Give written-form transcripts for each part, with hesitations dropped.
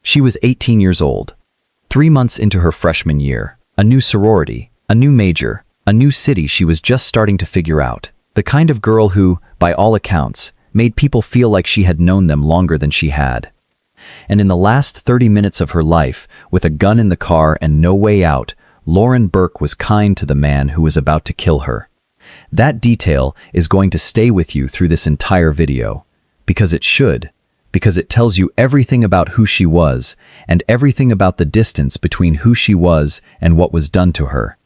She was 18 years old. 3 months into her freshman year, a new sorority, a new major, a new city she was just starting to figure out. The kind of girl who, by all accounts, made people feel like she had known them longer than she had. And in the last 30 minutes of her life, with a gun in the car and no way out, Lauren Burke was kind to the man who was about to kill her. That detail is going to stay with you through this entire video. Because it should. Because it tells you everything about who she was, and everything about the distance between who she was and what was done to her.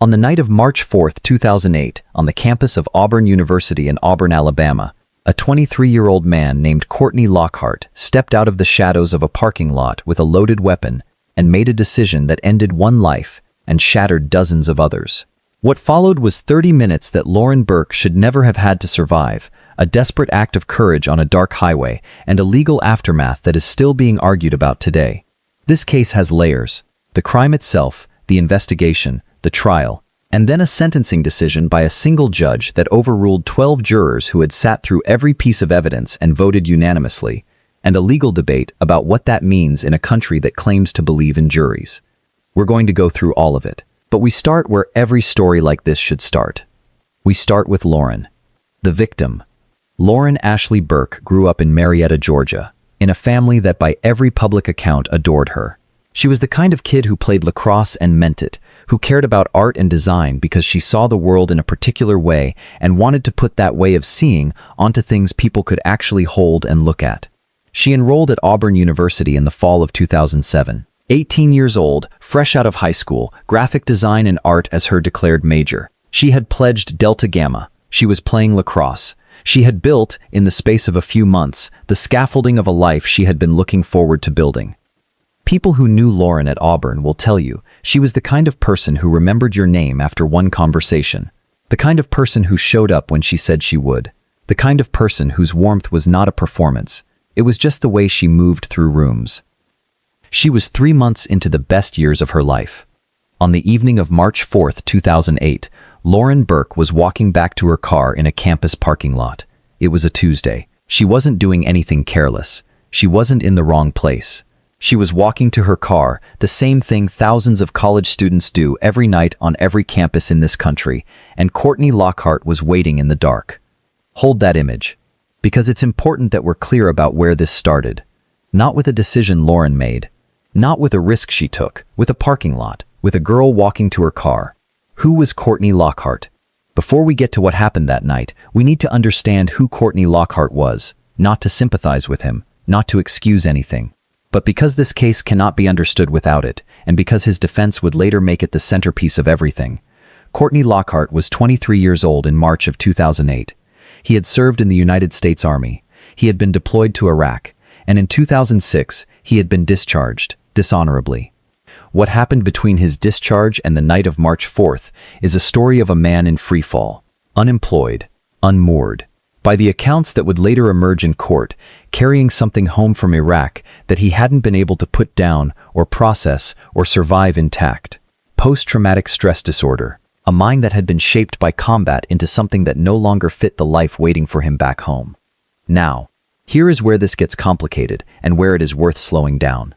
On the night of March 4, 2008, on the campus of Auburn University in Auburn, Alabama, a 23-year-old man named Courtney Lockhart stepped out of the shadows of a parking lot with a loaded weapon and made a decision that ended one life and shattered dozens of others. What followed was 30 minutes that Lauren Burke should never have had to survive, a desperate act of courage on a dark highway, and a legal aftermath that is still being argued about today. This case has layers: the crime itself, the investigation, the trial, and then a sentencing decision by a single judge that overruled 12 jurors who had sat through every piece of evidence and voted unanimously, and a legal debate about what that means in a country that claims to believe in juries. We're going to go through all of it, but we start where every story like this should start. We start with Lauren, the victim. Lauren Ashley Burke grew up in Marietta, Georgia, in a family that by every public account adored her. She was the kind of kid who played lacrosse and meant it, who cared about art and design because she saw the world in a particular way and wanted to put that way of seeing onto things people could actually hold and look at. She enrolled at Auburn University in the fall of 2007. 18 years old, fresh out of high school, graphic design and art as her declared major. She had pledged Delta Gamma. She was playing lacrosse. She had built, in the space of a few months, the scaffolding of a life she had been looking forward to building. People who knew Lauren at Auburn will tell you she was the kind of person who remembered your name after one conversation, the kind of person who showed up when she said she would, the kind of person whose warmth was not a performance, it was just the way she moved through rooms. She was 3 months into the best years of her life. On the evening of March 4, 2008, Lauren Burke was walking back to her car in a campus parking lot. It was a Tuesday. She wasn't doing anything careless. She wasn't in the wrong place. She was walking to her car, the same thing thousands of college students do every night on every campus in this country, and Courtney Lockhart was waiting in the dark. Hold that image, because it's important that we're clear about where this started. Not with a decision Lauren made, not with a risk she took, with a parking lot, with a girl walking to her car. Who was Courtney Lockhart? Before we get to what happened that night, we need to understand who Courtney Lockhart was, not to sympathize with him, not to excuse anything. But because this case cannot be understood without it, and because his defense would later make it the centerpiece of everything, Courtney Lockhart was 23 years old in March of 2008. He had served in the United States Army. He had been deployed to Iraq, and in 2006, he had been discharged, dishonorably. What happened between his discharge and the night of March 4th is a story of a man in freefall, unemployed, unmoored. By the accounts that would later emerge in court, carrying something home from Iraq that he hadn't been able to put down or process or survive intact. Post-traumatic stress disorder, a mind that had been shaped by combat into something that no longer fit the life waiting for him back home. Now, here is where this gets complicated and where it is worth slowing down.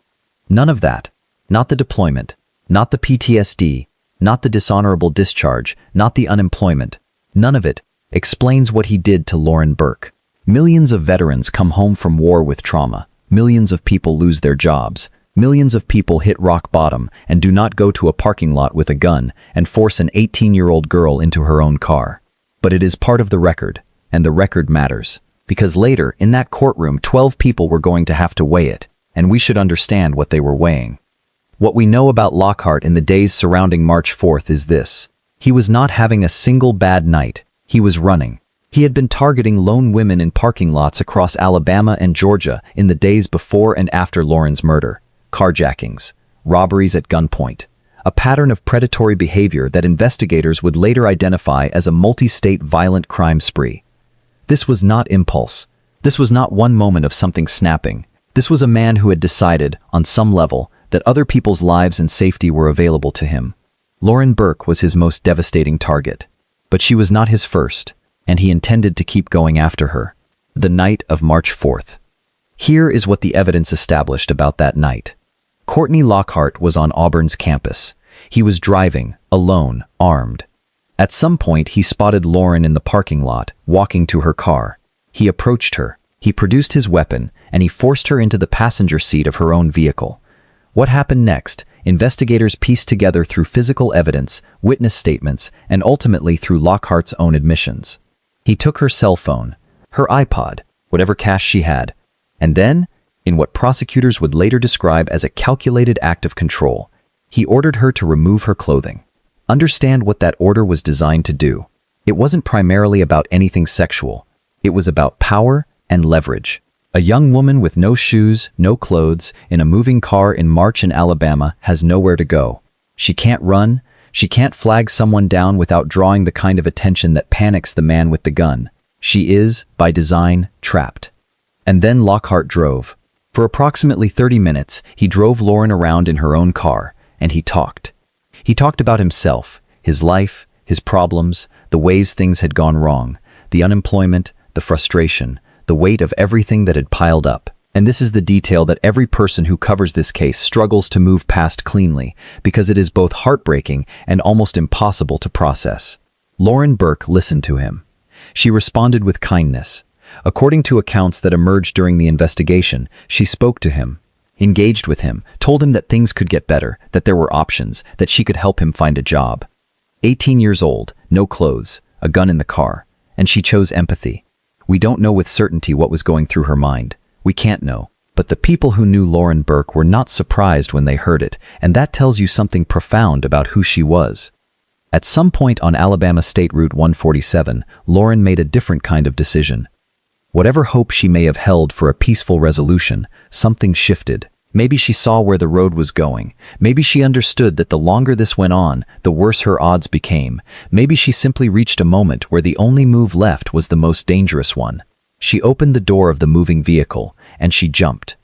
None of that, not the deployment, not the PTSD, not the dishonorable discharge, not the unemployment, none of it explains what he did to Lauren Burke. Millions of veterans come home from war with trauma. Millions of people lose their jobs. Millions of people hit rock bottom and do not go to a parking lot with a gun and force an 18-year-old girl into her own car. But it is part of the record, and the record matters. Because later, in that courtroom, 12 people were going to have to weigh it, and we should understand what they were weighing. What we know about Lockhart in the days surrounding March 4th is this. He was not having a single bad night. He was running. He had been targeting lone women in parking lots across Alabama and Georgia in the days before and after Lauren's murder. Carjackings, robberies at gunpoint, a pattern of predatory behavior that investigators would later identify as a multi-state violent crime spree. This was not impulse. This was not one moment of something snapping. This was a man who had decided, on some level, that other people's lives and safety were available to him. Lauren Burke was his most devastating target. But she was not his first, and he intended to keep going after her. The night of March 4th. Here is what the evidence established about that night. Courtney Lockhart was on Auburn's campus. He was driving, alone, armed. At some point, he spotted Lauren in the parking lot, walking to her car. He approached her. He produced his weapon, and he forced her into the passenger seat of her own vehicle. What happened next? Investigators pieced together through physical evidence, witness statements, and ultimately through Lockhart's own admissions. He took her cell phone, her iPod, whatever cash she had, and then, in what prosecutors would later describe as a calculated act of control, he ordered her to remove her clothing. Understand what that order was designed to do. It wasn't primarily about anything sexual. It was about power and leverage. A young woman with no shoes, no clothes, in a moving car in March in Alabama has nowhere to go. She can't run. She can't flag someone down without drawing the kind of attention that panics the man with the gun. She is, by design, trapped. And then Lockhart drove. For approximately 30 minutes, he drove Lauren around in her own car, and he talked. He talked about himself, his life, his problems, the ways things had gone wrong, the unemployment, the frustration, the weight of everything that had piled up. And this is the detail that every person who covers this case struggles to move past cleanly, because it is both heartbreaking and almost impossible to process. Lauren Burke listened to him. She responded with kindness. According to accounts that emerged during the investigation, she spoke to him, engaged with him, told him that things could get better, that there were options, that she could help him find a job. 18 years old, no clothes, a gun in the car, and she chose empathy. We don't know with certainty what was going through her mind. We can't know. But the people who knew Lauren Burke were not surprised when they heard it, and that tells you something profound about who she was. At some point on Alabama State Route 147, Lauren made a different kind of decision. Whatever hope she may have held for a peaceful resolution, something shifted. Maybe she saw where the road was going. Maybe she understood that the longer this went on, the worse her odds became. Maybe she simply reached a moment where the only move left was the most dangerous one. She opened the door of the moving vehicle, and she jumped.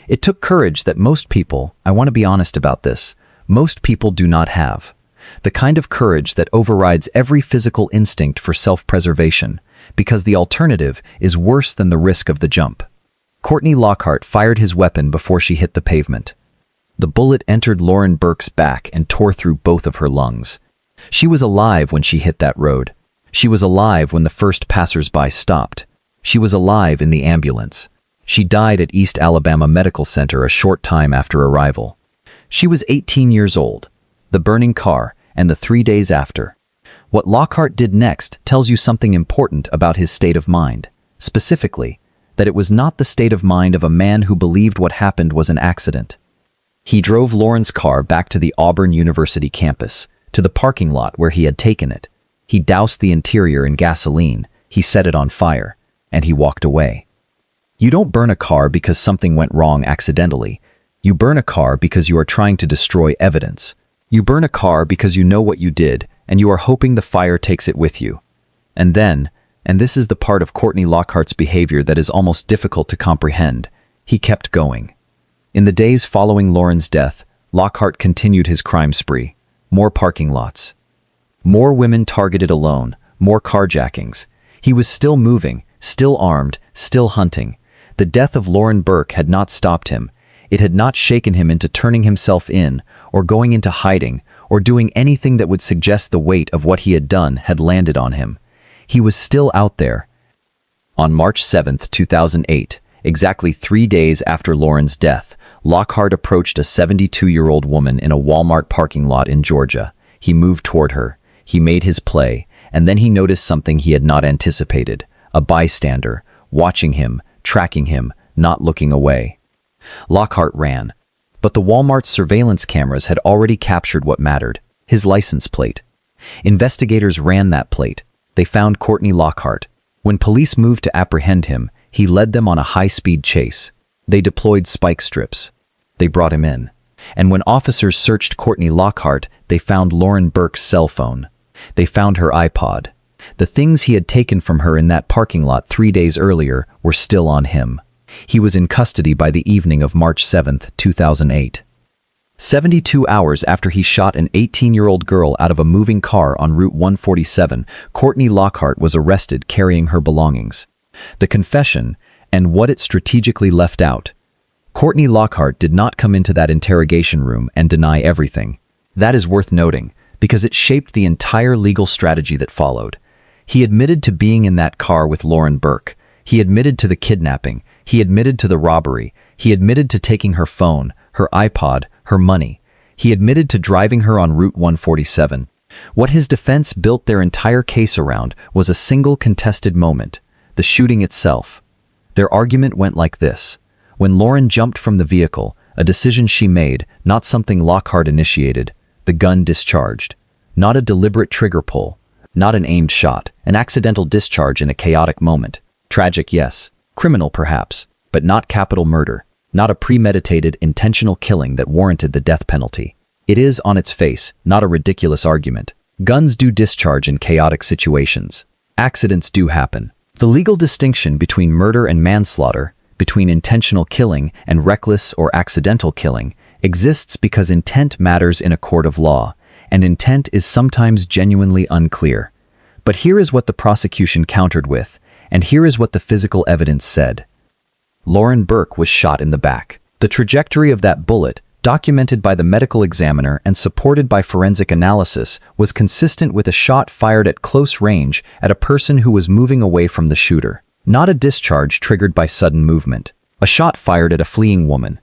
It took courage that most people, I want to be honest about this, most people do not have. The kind of courage that overrides every physical instinct for self-preservation, because the alternative is worse than the risk of the jump. Courtney Lockhart fired his weapon before she hit the pavement. The bullet entered Lauren Burke's back and tore through both of her lungs. She was alive when she hit that road. She was alive when the first passers-by stopped. She was alive in the ambulance. She died at East Alabama Medical Center a short time after arrival. She was 18 years old. The burning car, and the 3 days after. What Lockhart did next tells you something important about his state of mind. Specifically, that it was not the state of mind of a man who believed what happened was an accident. He drove Lauren's car back to the Auburn University campus, to the parking lot where he had taken it. He doused the interior in gasoline, he set it on fire, and he walked away. You don't burn a car because something went wrong accidentally. You burn a car because you are trying to destroy evidence. You burn a car because you know what you did, and you are hoping the fire takes it with you. And then, and this is the part of Courtney Lockhart's behavior that is almost difficult to comprehend, he kept going. In the days following Lauren's death, Lockhart continued his crime spree. More parking lots. More women targeted alone, more carjackings. He was still moving, still armed, still hunting. The death of Lauren Burke had not stopped him. It had not shaken him into turning himself in, or going into hiding, or doing anything that would suggest the weight of what he had done had landed on him. He was still out there. On March 7, 2008, exactly 3 days after Lauren's death, Lockhart approached a 72-year-old woman in a Walmart parking lot in Georgia. He moved toward her. He made his play, and then he noticed something he had not anticipated. A bystander, watching him, tracking him, not looking away. Lockhart ran. But the Walmart's surveillance cameras had already captured what mattered, his license plate. Investigators ran that plate. They found Courtney Lockhart. When police moved to apprehend him, he led them on a high-speed chase. They deployed spike strips. They brought him in. And when officers searched Courtney Lockhart, they found Lauren Burke's cell phone. They found her iPod. The things he had taken from her in that parking lot 3 days earlier were still on him. He was in custody by the evening of March 7, 2008. 72 hours after he shot an 18-year-old girl out of a moving car on Route 147, Courtney Lockhart was arrested carrying her belongings. The confession, and what it strategically left out. Courtney Lockhart did not come into that interrogation room and deny everything. That is worth noting, because it shaped the entire legal strategy that followed. He admitted to being in that car with Lauren Burke. He admitted to the kidnapping. He admitted to the robbery. He admitted to taking her phone, her iPod, her money. He admitted to driving her on Route 147. What his defense built their entire case around was a single contested moment, the shooting itself. Their argument went like this. When Lauren jumped from the vehicle, a decision she made, not something Lockhart initiated, the gun discharged. Not a deliberate trigger pull, not an aimed shot, an accidental discharge in a chaotic moment. Tragic, yes. Criminal, perhaps, but not capital murder. Not a premeditated, intentional killing that warranted the death penalty. It is, on its face, not a ridiculous argument. Guns do discharge in chaotic situations. Accidents do happen. The legal distinction between murder and manslaughter, between intentional killing and reckless or accidental killing, exists because intent matters in a court of law, and intent is sometimes genuinely unclear. But here is what the prosecution countered with, and here is what the physical evidence said. Lauren Burke was shot in the back. The trajectory of that bullet, documented by the medical examiner and supported by forensic analysis, was consistent with a shot fired at close range at a person who was moving away from the shooter. Not a discharge triggered by sudden movement. A shot fired at a fleeing woman.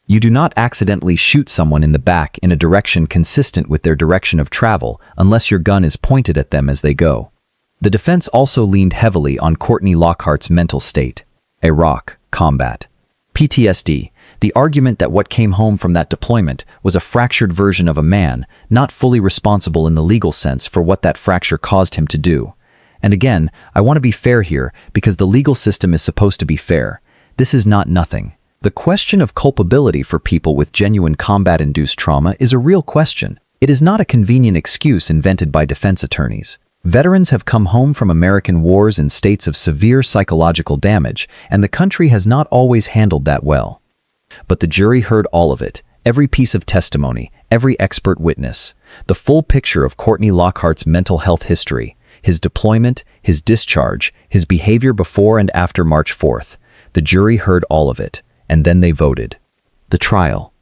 You do not accidentally shoot someone in the back in a direction consistent with their direction of travel unless your gun is pointed at them as they go. The defense also leaned heavily on Courtney Lockhart's mental state. Iraq, combat. PTSD, the argument that what came home from that deployment was a fractured version of a man, not fully responsible in the legal sense for what that fracture caused him to do. And again, I want to be fair here because the legal system is supposed to be fair. This is not nothing. The question of culpability for people with genuine combat-induced trauma is a real question. It is not a convenient excuse invented by defense attorneys. Veterans have come home from American wars in states of severe psychological damage, and the country has not always handled that well. But the jury heard all of it, every piece of testimony, every expert witness, the full picture of Courtney Lockhart's mental health history, his deployment, his discharge, his behavior before and after March 4th. The jury heard all of it, and then they voted. The trial.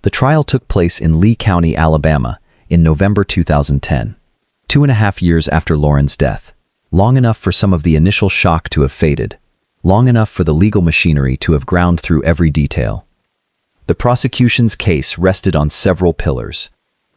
The trial took place in Lee County, Alabama, in November 2010. 2.5 years after Lauren's death. Long enough for some of the initial shock to have faded. Long enough for the legal machinery to have ground through every detail. The prosecution's case rested on several pillars.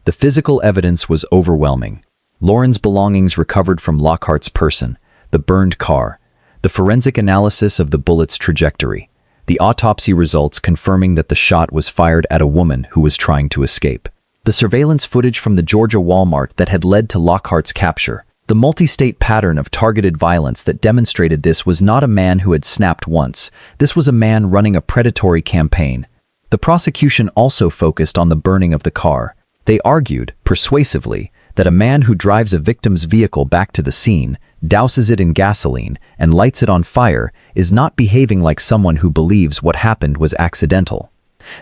The physical evidence was overwhelming. Lauren's belongings recovered from Lockhart's person, the burned car, the forensic analysis of the bullet's trajectory, the autopsy results confirming that the shot was fired at a woman who was trying to escape. The surveillance footage from the Georgia Walmart that had led to Lockhart's capture. The multi-state pattern of targeted violence that demonstrated this was not a man who had snapped once. This was a man running a predatory campaign. The prosecution also focused on the burning of the car. They argued, persuasively, that a man who drives a victim's vehicle back to the scene, douses it in gasoline, and lights it on fire is not behaving like someone who believes what happened was accidental.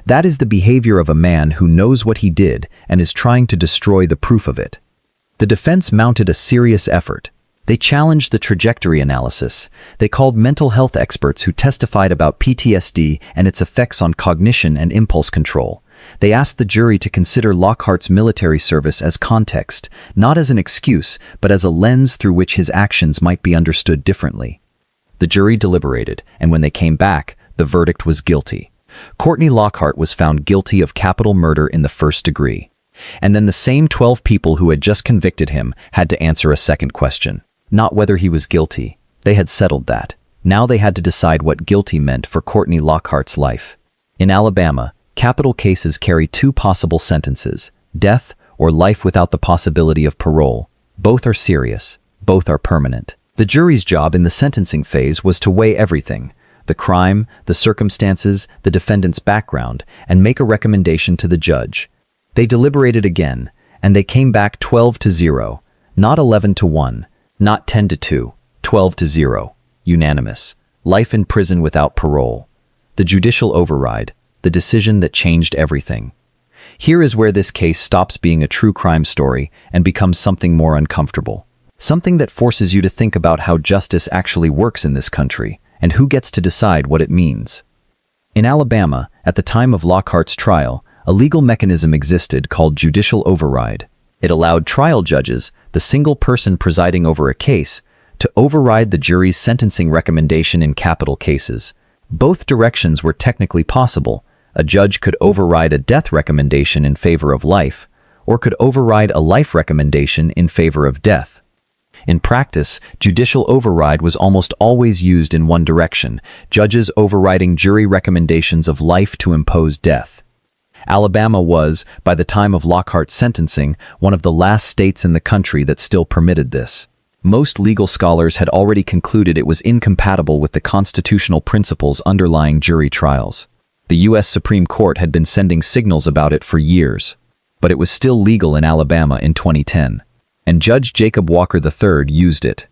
That is the behavior of a man who knows what he did and is trying to destroy the proof of it. The defense mounted a serious effort. They challenged the trajectory analysis. They called mental health experts who testified about PTSD and its effects on cognition and impulse control. They asked the jury to consider Lockhart's military service as context, not as an excuse, but as a lens through which his actions might be understood differently. The jury deliberated, and when they came back, the verdict was guilty. Courtney Lockhart was found guilty of capital murder in the first degree. And then the same 12 people who had just convicted him had to answer a second question. Not whether he was guilty. They had settled that. Now they had to decide what guilty meant for Courtney Lockhart's life. In Alabama, capital cases carry two possible sentences: death or life without the possibility of parole. Both are serious. Both are permanent. The jury's job in the sentencing phase was to weigh everything: the crime, the circumstances, the defendant's background, and make a recommendation to the judge. They deliberated again, and they came back 12-0, not 11-1, not 10-2, 12-0, unanimous. Life in prison without parole. The judicial override, the decision that changed everything. Here is where this case stops being a true crime story and becomes something more uncomfortable. Something that forces you to think about how justice actually works in this country, and who gets to decide what it means. In Alabama, at the time of Lockhart's trial, a legal mechanism existed called judicial override. It allowed trial judges, the single person presiding over a case, to override the jury's sentencing recommendation in capital cases. Both directions were technically possible. A judge could override a death recommendation in favor of life, or could override a life recommendation in favor of death. In practice, judicial override was almost always used in one direction, judges overriding jury recommendations of life to impose death. Alabama was, by the time of Lockhart's sentencing, one of the last states in the country that still permitted this. Most legal scholars had already concluded it was incompatible with the constitutional principles underlying jury trials. The U.S. Supreme Court had been sending signals about it for years, but it was still legal in Alabama in 2010, and Judge Jacob Walker III used it.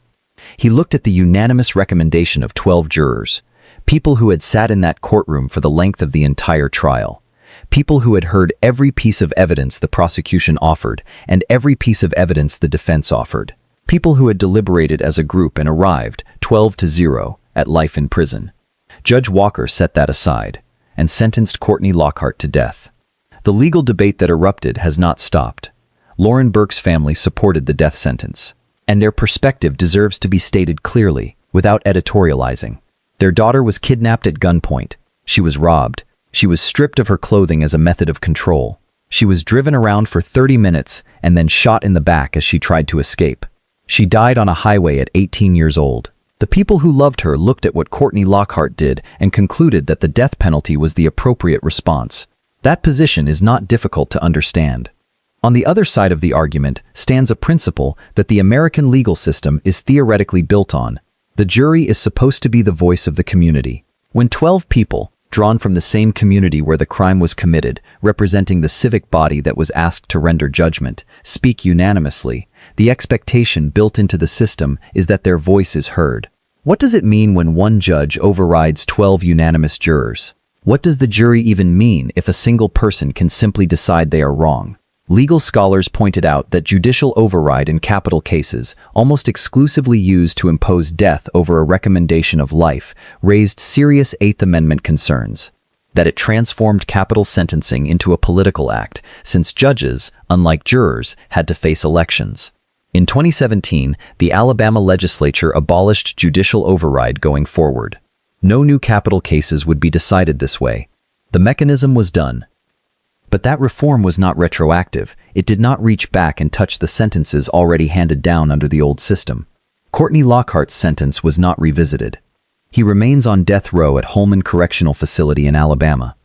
He looked at the unanimous recommendation of 12 jurors, people who had sat in that courtroom for the length of the entire trial, people who had heard every piece of evidence the prosecution offered and every piece of evidence the defense offered, people who had deliberated as a group and arrived, 12-0, at life in prison. Judge Walker set that aside and sentenced Courtney Lockhart to death. The legal debate that erupted has not stopped. Lauren Burke's family supported the death sentence, and their perspective deserves to be stated clearly, without editorializing. Their daughter was kidnapped at gunpoint. She was robbed. She was stripped of her clothing as a method of control. She was driven around for 30 minutes and then shot in the back as she tried to escape. She died on a highway at 18 years old. The people who loved her looked at what Courtney Lockhart did and concluded that the death penalty was the appropriate response. That position is not difficult to understand. On the other side of the argument stands a principle that the American legal system is theoretically built on. The jury is supposed to be the voice of the community. When 12 people, drawn from the same community where the crime was committed, representing the civic body that was asked to render judgment, speak unanimously, the expectation built into the system is that their voice is heard. What does it mean when one judge overrides 12 unanimous jurors? What does the jury even mean if a single person can simply decide they are wrong? Legal scholars pointed out that judicial override in capital cases, almost exclusively used to impose death over a recommendation of life, raised serious Eighth Amendment concerns. That it transformed capital sentencing into a political act, since judges, unlike jurors, had to face elections. In 2017, the Alabama legislature abolished judicial override going forward. No new capital cases would be decided this way. The mechanism was done. But that reform was not retroactive. It did not reach back and touch the sentences already handed down under the old system. Courtney Lockhart's sentence was not revisited. He remains on death row at Holman Correctional Facility in Alabama.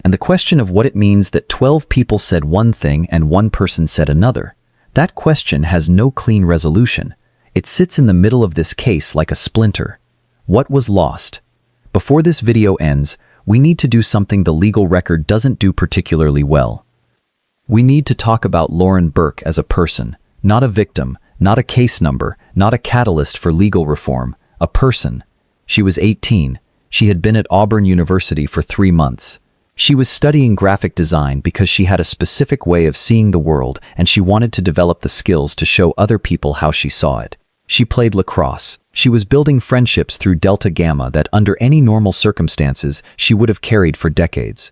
And the question of what it means that 12 people said one thing and one person said another, that question has no clean resolution. It sits in the middle of this case like a splinter. What was lost? Before this video ends, we need to do something the legal record doesn't do particularly well. We need to talk about Lauren Burke as a person, not a victim, not a case number, not a catalyst for legal reform, a person. She was 18. She had been at Auburn University for 3 months. She was studying graphic design because she had a specific way of seeing the world and she wanted to develop the skills to show other people how she saw it. She played lacrosse. She was building friendships through Delta Gamma that under any normal circumstances she would have carried for decades.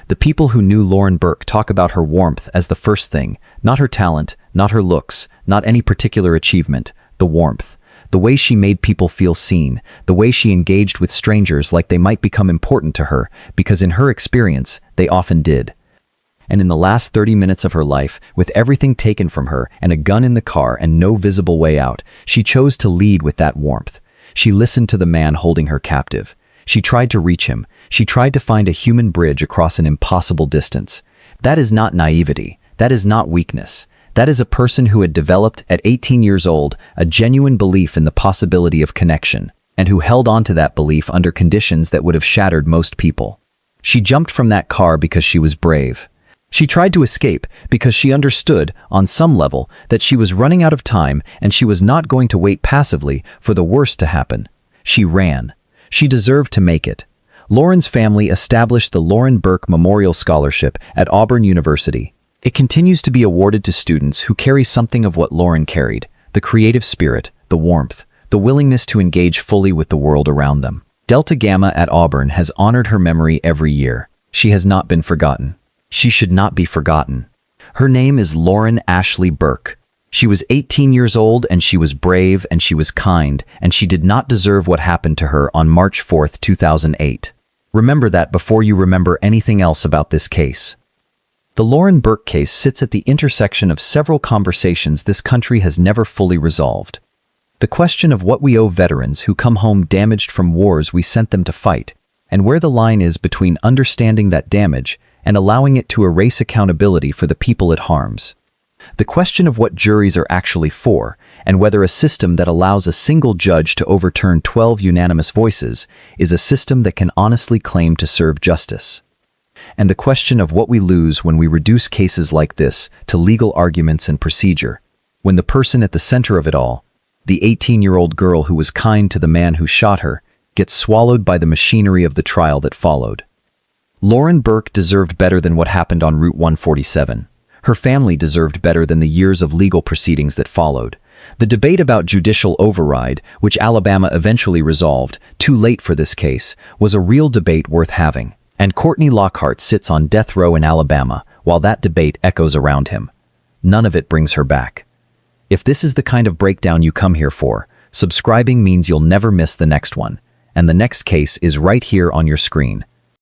The people who knew Lauren Burke talk about her warmth as the first thing, not her talent, not her looks, not any particular achievement, the warmth. The way she made people feel seen, the way she engaged with strangers like they might become important to her, because in her experience, they often did. And in the last 30 minutes of her life, with everything taken from her and a gun in the car and no visible way out, she chose to lead with that warmth. She listened to the man holding her captive. She tried to reach him. She tried to find a human bridge across an impossible distance. That is not naivety. That is not weakness. That is a person who had developed, at 18 years old, a genuine belief in the possibility of connection, and who held on to that belief under conditions that would have shattered most people. She jumped from that car because she was brave. She tried to escape because she understood, on some level, that she was running out of time and she was not going to wait passively for the worst to happen. She ran. She deserved to make it. Lauren's family established the Lauren Burke Memorial Scholarship at Auburn University. It continues to be awarded to students who carry something of what Lauren carried, the creative spirit, the warmth, the willingness to engage fully with the world around them. Delta Gamma at Auburn has honored her memory every year. She has not been forgotten. She should not be forgotten. Her name is Lauren Ashley Burke. She was 18 years old and she was brave and she was kind and she did not deserve what happened to her on March 4th, 2008. Remember that before you remember anything else about this case. The Lauren Burke case sits at the intersection of several conversations this country has never fully resolved. The question of what we owe veterans who come home damaged from wars we sent them to fight, and where the line is between understanding that damage and allowing it to erase accountability for the people it harms. The question of what juries are actually for, and whether a system that allows a single judge to overturn 12 unanimous voices is a system that can honestly claim to serve justice. And the question of what we lose when we reduce cases like this to legal arguments and procedure, when the person at the center of it all, the 18-year-old girl who was kind to the man who shot her, gets swallowed by the machinery of the trial that followed. Lauren Burke deserved better than what happened on Route 147. Her family deserved better than the years of legal proceedings that followed. The debate about judicial override, which Alabama eventually resolved, too late for this case, was a real debate worth having. And Courtney Lockhart sits on death row in Alabama, while that debate echoes around him. None of it brings her back. If this is the kind of breakdown you come here for, subscribing means you'll never miss the next one. And the next case is right here on your screen.